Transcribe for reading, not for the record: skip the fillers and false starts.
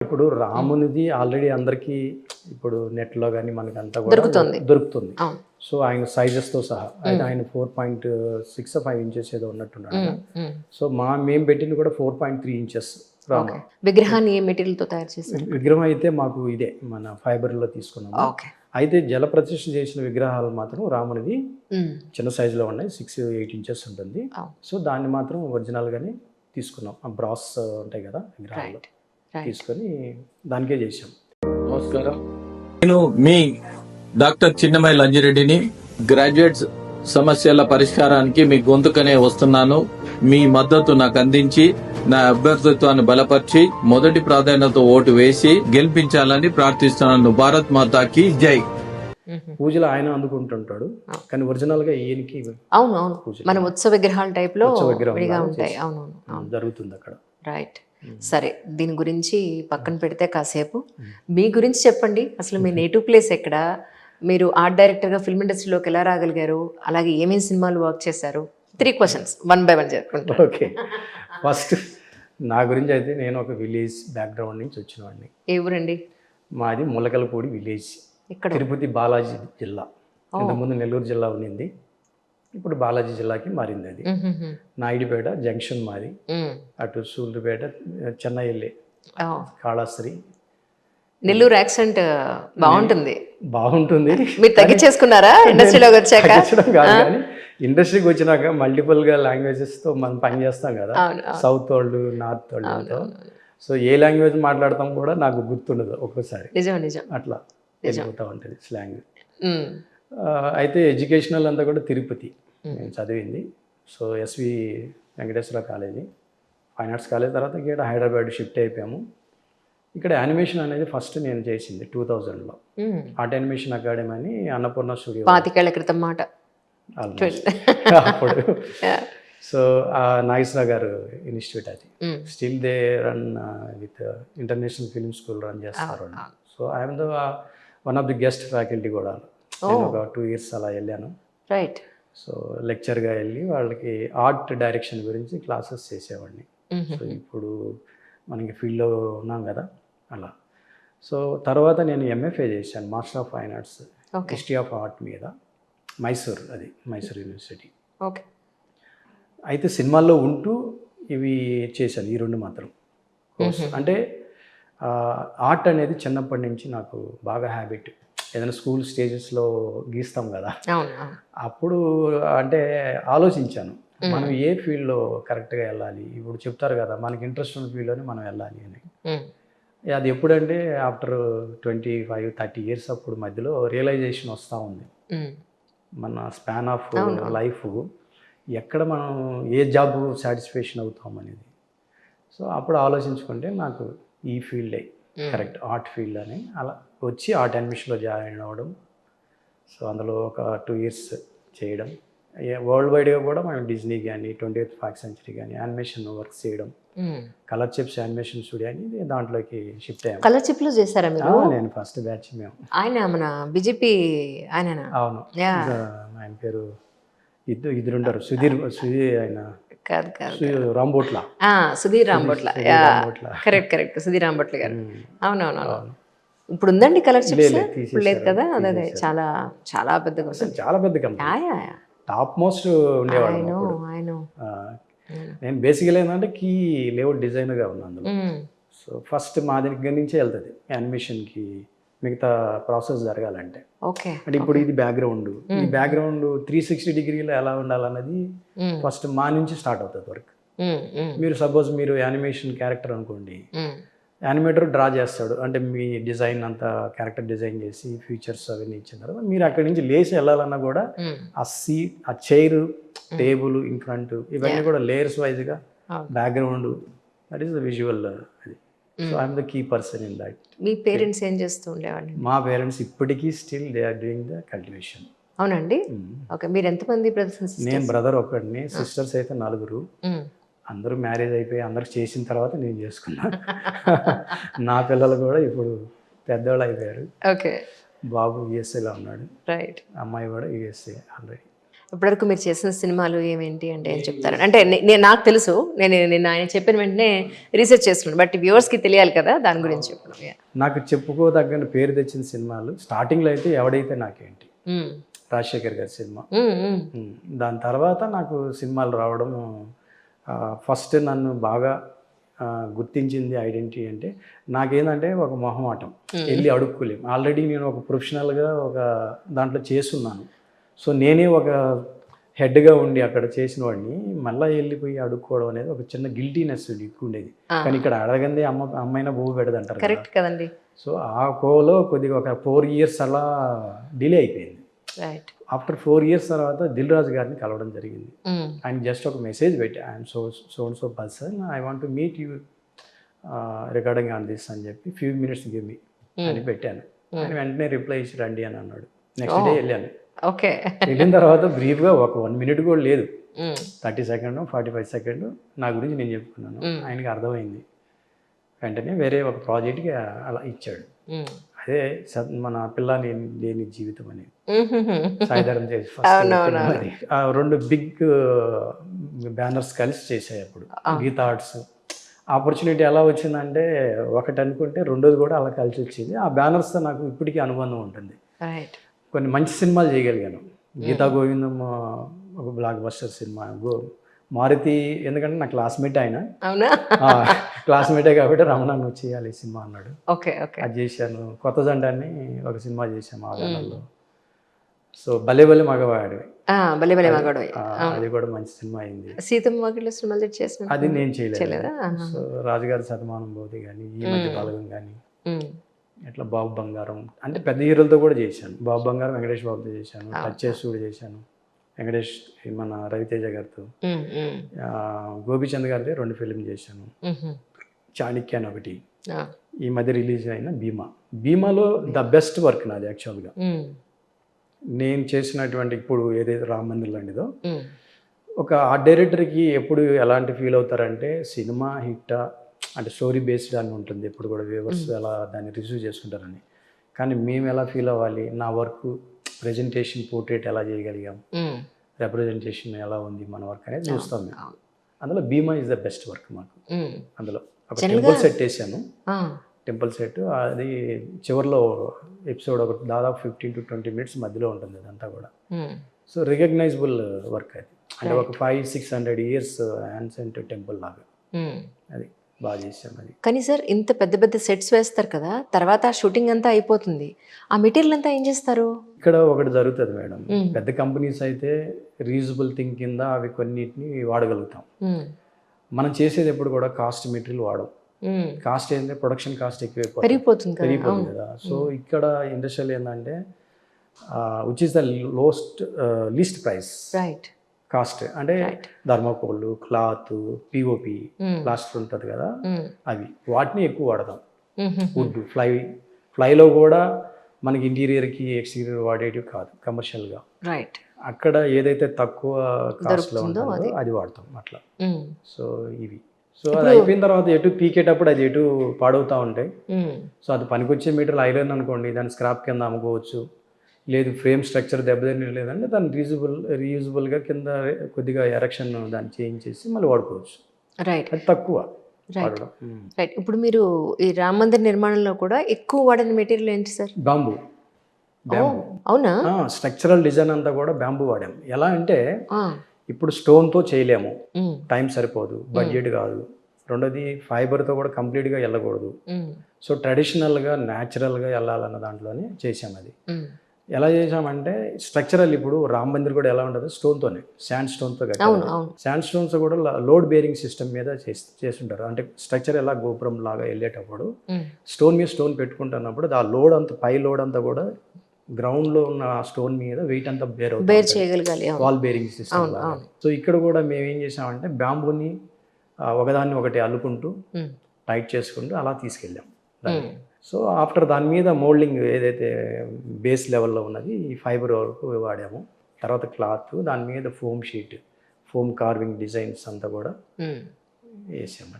ఇప్పుడు రామునిది ఆల్రెడీ అందరికీ ఇప్పుడు నెట్లో కానీ మనకంతా కూడా దొరుకుతుంది. సో ఆయన సైజెస్తో సహా ఆయన 4.6 5 ఇంచెస్ ఏదో ఉన్నట్టున్నాడు. సో మేము పెట్టింది కూడా 4.3 ఇంచెస్ రాము. విగ్రహాన్ని ఏ మెటీరియల్తో తయారు చేశారు? విగ్రహం అయితే మాకు ఇదే మన ఫైబర్లో తీసుకున్నాము. అయితే జల ప్రతిష్ఠ చేసిన విగ్రహాలు మాత్రం రామునిది చిన్న సైజులో ఉన్నాయి, 6-8 ఇంచెస్ ఉంటుంది. సో దాన్ని మాత్రం ఒరిజినల్గానే తీసుకున్నాం. ఆ బ్రాస్ ఉంటాయి కదా విగ్రహాలు తీసుకొని దానికే చేసాం. నమస్కారం, నేను మీ డాక్టర్ చిన్నమై లంజిరెడ్డిని. గ్రాడ్యుయేట్స్ సమస్యల పరిష్కారానికి మీ గొంతుకనే వస్తున్నాను. మీ మద్దతు నాకు అందించి నా అభ్యర్థిత్వాన్ని బలపరిచి మొదటి ప్రాధాన్యత ఓటు వేసి గెలిపించాలని ప్రార్థిస్తున్నాను. భారత్ మాతాకి జై. పూజలు ఆయన అందుకుంటుంటాడు కానీ ఒరిజినల్ గా ఈయనకి మన ఉత్సవ విగ్రహాల టైప్ లో ఉంటాయి. జరుగుతుంది అక్కడ. రైట్. సరే, దీని గురించి పక్కన పెడితే కాసేపు మీ గురించి చెప్పండి. అసలు మీ నేటివ్ ప్లేస్ ఎక్కడ? మీరు ఆర్ట్ డైరెక్టర్గా ఫిల్మ్ ఇండస్ట్రీలోకి ఎలా రాగలిగారు? అలాగే ఏమేమి సినిమాలు వర్క్ చేశారు? 3 questions 1 by 1 చెప్పుకుంటా. ఓకే, ఫస్ట్ నా గురించి అయితే నేను ఒక విలేజ్ బ్యాక్గ్రౌండ్ నుంచి వచ్చిన వాడిని. ఏ ఊరండి? మాది ములకలపూడి విలేజ్, తిరుపతి బాలాజీ జిల్లా. ఇంతకుముందు నెల్లూరు జిల్లా ఉండింది, ఇప్పుడు బాలాజీ జిల్లాకి మారింది. అది నాయుడుపేట జంక్షన్ మాది. అటు సూళ్ళూరుపేట, చెన్నై వెళ్ళే కాళాస్త్రి. నెల్లూరు యాక్సెంట్ బాగుంటుంది. మీరు తగ్గించేసుకున్నారా ఇండస్ట్రీలోకి వచ్చాక? కాదు కానీ ఇండస్ట్రీకి వచ్చినాక మల్టిపుల్గా లాంగ్వేజెస్తో మనం పని చేస్తాం కదా, సౌత్ వాళ్ళు నార్త్ వాళ్ళతో. సో ఏ లాంగ్వేజ్ మాట్లాడతాం కూడా నాకు గుర్తుండదు ఒక్కోసారి. నిజం అట్లా వెళ్ళిపోతూ ఉంటుంది స్లాంగ్. అయితే ఎడ్యుకేషనల్ అంతా కూడా తిరుపతి నేను చదివింది. So SV Venkateswara college, fine arts college. తర్వాత ఇక్కడ హైదరాబాద్ షిఫ్ట్ అయిపోయాము. ఇక్కడ యానిమేషన్ అనేది ఫస్ట్ నేను చేసింది 2000లో. ఆర్ట్ యానిమేషన్ అకాడమీ అని అన్నపూర్ణ స్టూడియో. 25 ఏళ్ల క్రితం మాట అప్పుడు. సో నాగేశ్వరరావు గారు ఇన్స్టిట్యూట్ అది. Still they run with international film school run చేస్తారు. So I'm the one of the guest faculty కూడా. నేను ఒక 2 years అలా వెళ్ళాను. రైట్. సో లెక్చర్గా వెళ్ళి వాళ్ళకి ఆర్ట్ డైరెక్షన్ గురించి క్లాసెస్ చేసేవాడిని. సో ఇప్పుడు మనకి ఫీల్డ్లో ఉన్నాం కదా అలా. సో తర్వాత నేను ఎంఎఫ్ఏ చేశాను, master of fine arts, history of art మీద, మైసూర్. అది మైసూర్ యూనివర్సిటీ. ఓకే. అయితే సినిమాల్లో ఉంటూ ఇవి చేశాను, ఈ 2 మాత్రం. అంటే ఆర్ట్ అనేది చిన్నప్పటి నుంచి నాకు బాగా హ్యాబిట్. ఏదైనా స్కూల్ స్టేజెస్లో గీస్తాం కదా, అప్పుడు అంటే ఆలోచించాను మనం ఏ ఫీల్డ్లో కరెక్ట్గా వెళ్ళాలి. ఇప్పుడు చెప్తారు కదా మనకి ఇంట్రెస్ట్ ఉన్న ఫీల్డ్లోనే మనం వెళ్ళాలి అని. అది ఎప్పుడంటే ఆఫ్టర్ 25-30 years అప్పుడు మధ్యలో రియలైజేషన్ వస్తూ ఉంది. మన స్పాన్ ఆఫ్ లైఫ్ ఎక్కడ మనం ఏ జాబ్ సాటిస్ఫాక్షన్ అవుతాం అనేది. సో అప్పుడు ఆలోచించుకుంటే నాకు ఈ ఫీల్డే కరెక్ట్, ఆర్ట్ ఫీల్డ్ అని. అలా వచ్చి ఆర్ట్ యానిమేషన్లో జాయిన్ అవ్వడం. సో అందులో ఒక 2 years చేయడం. వరల్డ్ వైడ్గా కూడా మనం డిజ్నీ కానీ 20th Park Century కానీ యానిమేషన్ వర్క్ చేయడం. కలర్ చిప్స్ యానిమేషన్ స్టూడియో అని దాంట్లోకి షిఫ్ట్ అయ్యాం. కలర్ చిప్లో చేశారా మీరు? నేను ఫస్ట్ బ్యాచ్ మేము. ఆయన మన బీజేపీ ఆయన. అవును, ఆయన పేరు ఇద్దరు ఉంటారు, సుధీర్ ఆయన రాంబోట్ల. సుధీర్ రాంబోట్ల. కరెక్ట్, సుధీర్ రాంబోట్ల గారు. అవునవును. ఇప్పుడు ఉందండి కలర్ చిప్స్? ఇప్పుడు లేదు కదా. అదే చాలా చాలా పెద్దగా, చాలా పెద్ద కంపెనీ, టాప్ మోస్ట్ ఉండేవాడు. నేను బేసికల్ ఏంటంటే కీ లేఅవుట్ డిజైనర్గా ఉన్నాను అందులో. సో ఫస్ట్ మా దగ్గర నుంచే వెళ్తుంది యానిమేషన్కి మిగతా ప్రాసెస్ జరగాలంటే. ఓకే. అంటే ఇప్పుడు ఇది బ్యాక్గ్రౌండ్, ఈ బ్యాక్గ్రౌండ్ 360 degrees ఎలా ఉండాలన్నది ఫస్ట్ మా నుంచి స్టార్ట్ అవుతుంది వర్క్. మీరు సపోజ్ మీరు యానిమేషన్ క్యారెక్టర్ అనుకోండి, యానిమేటర్ డ్రా చేస్తాడు, అంటే మీ డిజైన్ అంతా క్యారెక్టర్ డిజైన్ చేసి ఫీచర్స్ అవన్నీ ఇచ్చిన తర్వాత మీరు అక్కడి నుంచి లేచి వెళ్ళాలన్నా కూడా ఆ సీట్, ఆ చైర్, టేబుల్ ఇన్ ఫ్రంట్, ఇవన్నీ కూడా లేయర్స్ వైజ్గా background, that is the visual. అది. So I'm the key person in that. మీ పేరెంట్స్ ఏం చేస్తూ ఉండేవాళ్ళు? మా పేరెంట్స్ ఇప్పటికీ still they are doing the cultivation. అవునండి. ఓకే. మీరు ఎంతమంది బ్రదర్స్? నేను బ్రదర్ ఒక్కడిని, సిస్టర్స్ అయితే 4. అందరూ మ్యారేజ్ అయిపోయి అందరికి చేసిన తర్వాత నేను చేసుకున్నా. నా పిల్లలు కూడా ఇప్పుడు పెద్దవాళ్ళు అయిపోయారు. ఓకే. బాబు యుఎస్ఏలో ఉన్నాడు. రైట్. అమ్మాయి కూడా యుఎస్ఏ ఆల్రెడీ. ఇప్పటివరకు మీరు చేసిన సినిమాలు ఏమేంటి అంటే ఏం చెప్తారు? అంటే నాకు తెలుసు, నేను ఆయన చెప్పిన వెంటనే రీసెర్చ్ చేస్తున్నాను, బట్ వ్యూవర్స్కి తెలియాలి కదా, దాని గురించి చెప్పడం. నాకు చెప్పుకోదగ్గ పేరు తెచ్చిన సినిమాలు స్టార్టింగ్లో అయితే ఎవడైతే నాకేంటి, రాజశేఖర్ గారి సినిమా. దాని తర్వాత నాకు సినిమాలు రావడం, ఫస్ట్ నన్ను బాగా గుర్తించింది ఐడెంటిటీ అంటే నాకేంటంటే ఒక మొహమాటం, వెళ్ళి అడుక్కోలేము. ఆల్రెడీ నేను ఒక ప్రొఫెషనల్గా ఒక దాంట్లో చేస్తున్నాను. సో నేనే ఒక హెడ్గా ఉండి అక్కడ చేసిన వాడిని మళ్ళీ వెళ్ళిపోయి అడుక్కోవడం అనేది ఒక చిన్న గిల్టీనెస్ ఎక్కువ ఉండేది. కానీ ఇక్కడ అడగందే అమ్మైనా బోవు పెడదంటారు. కరెక్ట్ కదండి. సో ఆ కోలో కొద్దిగా ఒక 4 years అలా డిలే అయిపోయింది. ఆఫ్టర్ 4 years తర్వాత దిల్ రాజు గారిని కలవడం జరిగింది. ఆయన జస్ట్ ఒక మెసేజ్ పెట్టి, I'm so person, I want to meet you recording on this అని చెప్పి ఫ్యూ మినిట్స్ గివ్ మీ అని పెట్టాను. ఆయన వెంటనే రిప్లై ఇచ్చి రండి అని అన్నాడు. నెక్స్ట్ డే వెళ్ళాను. ఓకే, వెళ్ళిన తర్వాత బ్రీఫ్గా ఒక 1 minute కూడా లేదు, 30 seconds 45 seconds నా గురించి నేను చెప్పుకున్నాను. ఆయనకి అర్థమైంది. వెంటనే వేరే ఒక ప్రాజెక్ట్కి అలా ఇచ్చాడు. అదే మన పిల్ల లేని జీవితం అనేది సాయిధరం చేసి ఫస్ట్ 2 big బ్యానర్స్ కలిసి చేసాయి. అప్పుడు గీతా ఆర్ట్స్ ఆపర్చునిటీ ఎలా వచ్చిందంటే, ఒకటి అనుకుంటే రెండోది కూడా అలా కలిసి వచ్చింది. ఆ బ్యానర్స్తో నాకు ఇప్పటికీ అనుబంధం ఉంటుంది. కొన్ని మంచి సినిమాలు చేయగలిగాను. గీతా గోవిందం ఒక బ్లాక్ బస్టర్ సినిమా, మారుతి, ఎందుకంటే నా క్లాస్మేట్ ఆయన, క్లాస్మేటే కాబట్టి రమణ నువ్వు చేయాలి ఈ సినిమా అన్నాడు. అది చేశాను. కొత్త జండాన్ని ఒక సినిమా చేశాము ఆ గానంలో. సో భలే భలే మగవాడు, అది కూడా మంచి సినిమా అయింది. అది నేను చేయలేదు. సో రాజుగారి శతమానం బోధి కానీ, ఈ మధ్య బలగం కానీ, ఇట్లా బాబు బంగారం అంటే పెద్ద హీరోలతో కూడా చేశాను. బాబు బంగారం వెంకటేష్ బాబుతో చేశాను, టచ్ చేసి కూడా చేశాను. వెంకటేష్ మన రవితేజ గారితో, గోపిచంద్ గారితో 2 ఫిల్మ్ చేశాను. చాణక్య అని ఒకటి, ఈ మధ్య రిలీజ్ అయిన భీమాలో ద బెస్ట్ వర్క్ నాది యాక్చువల్గా. నేను చేసినటువంటి ఇప్పుడు ఏదైతే రామ మందిర్ లాంటిదో, ఒక ఆర్ట్ డైరెక్టర్కి ఎప్పుడు ఎలాంటి ఫీల్ అవుతారంటే, సినిమా హిట్టా అంటే స్టోరీ బేస్డ్ అని ఉంటుంది ఎప్పుడు కూడా, వ్యూవర్స్ ఎలా దాన్ని రిసీవ్ చేసుకుంటారని. కానీ మేము ఎలా ఫీల్ అవ్వాలి, నా వర్క్ ప్రెజెంటేషన్ పోర్ట్రేట్ ఎలా చేయగలిగాం, రిప్రజెంటేషన్ ఎలా ఉంది మన వర్క్ అనేది చూస్తాం మేము. అందులో భీమా ఈజ్ ద బెస్ట్ వర్క్ మాకు. అందులో ఒక టెంపుల్ సెట్ వేసాను. టెంపుల్ సెట్ అది చివరిలో ఎపిసోడ్ ఒక దాదాపు 15 to 20 minutes మధ్యలో ఉంటుంది అదంతా కూడా. సో రికగ్నైజబుల్ వర్క్ అది, అంటే ఒక 500-600 years యాన్సెంట్ టెంపుల్ లాగా. అది బాగా చేసాం అది. కానీ సార్, ఇంత పెద్ద పెద్ద సెట్స్ వేస్తారు కదా, తర్వాత షూటింగ్ అంతా అయిపోతుంది, ఆ మెటీరియల్ అంతా ఏం చేస్తారు? ఇక్కడ ఒకటి జరుగుతుంది మేడం, పెద్ద కంపెనీస్ అయితే రీజనబుల్ థింగ్ కింద అవి కొన్నిటిని వాడగలుగుతాం. మనం చేసేది ఎప్పుడు కూడా కాస్ట్ మెటీరియల్ వాడం. కాస్ట్ ఏంటంటే ప్రొడక్షన్ కాస్ట్ పెరిగిపోతుంది కదా. సో ఇక్కడ ఇండస్ట్రియల్ ఏంటంటే which is the least price cost, అంటే థర్మాకోల్, క్లాత్, పిఓపి, ప్లాస్టర్ ఉంటుంది కదా, అవి వాటిని ఎక్కువ వాడతాం. వుడ్, ఫ్లైలో కూడా మనకి ఇంటీరియర్కి ఎక్స్టీరియర్ వాడేటివి కాదు కమర్షియల్గా. అక్కడ ఏదైతే తక్కువ కాస్ట్లో ఉంటుందో అది వాడతాం అట్లా. సో ఇవి, సో అది అయిపోయిన తర్వాత ఎటు పీకేటప్పుడు అది ఎటు పాడవుతూ ఉంటాయి. సో అది పనికొచ్చే మీటర్లు ఐరన్ అనుకోండి, దాన్ని స్క్రాప్ కింద అమ్ముకోవచ్చు. లేదు ఫ్రేమ్ స్ట్రక్చర్ దెబ్బతిని లేదంటే దాన్ని రీయూజబుల్గా కింద కొద్దిగా ఎరెక్షన్ దాన్ని చేంజ్ చేసి మళ్ళీ వాడుకోవచ్చు. అది తక్కువ వాడడం. ఇప్పుడు మీరు ఈ రామ మందిర్ నిర్మాణంలో కూడా ఎక్కువ వాడిన మెటీరియల్ ఏంటి సార్? బ్యాంబూ. అవునా? స్ట్రక్చరల్ డిజైన్ అంతా కూడా బ్యాంబూ వాడాం. ఎలా అంటే ఇప్పుడు స్టోన్తో చేయలేము, టైం సరిపోదు, బడ్జెట్ కాదు. రెండోది ఫైబర్తో కూడా కంప్లీట్గా వెళ్ళకూడదు. సో ట్రెడిషనల్గా న్యాచురల్గా వెళ్ళాలన్న దాంట్లోనే చేసాం. అది ఎలా చేసామంటే స్ట్రక్చరల్, ఇప్పుడు రామ మందిర్ కూడా ఎలా ఉంటుంది, స్టోన్తోనే, శాండ్ స్టోన్తో కట్టారు. శాండ్ స్టోన్స్ కూడా లోడ్ బేరింగ్ సిస్టమ్ మీద చేస్తుంటారు. అంటే స్ట్రక్చర్ ఎలా గోపురం లాగా వెళ్ళేటప్పుడు స్టోన్ మీద స్టోన్ పెట్టుకుంటున్నప్పుడు ఆ లోడ్ అంతా, పై లోడ్ అంతా కూడా గ్రౌండ్లో ఉన్న స్టోన్ మీద వెయిట్ అంతా బేర్ చేయగలగాలి, వాల్ బేరింగ్ సిస్టమ్. సో ఇక్కడ కూడా మేము ఏం చేసామంటే బ్యాంబూని ఒకదాన్ని ఒకటి అల్లుకుంటూ టైట్ చేసుకుంటూ అలా తీసుకెళ్ళాం. సో ఆఫ్టర్ దాని మీద మోల్డింగ్ ఏదైతే బేస్ లెవెల్లో ఉన్నది ఈ ఫైబర్ వరకు వాడాము. తర్వాత క్లాత్, దాని మీద foam sheet, foam carving designs అంతా కూడా వేసాము.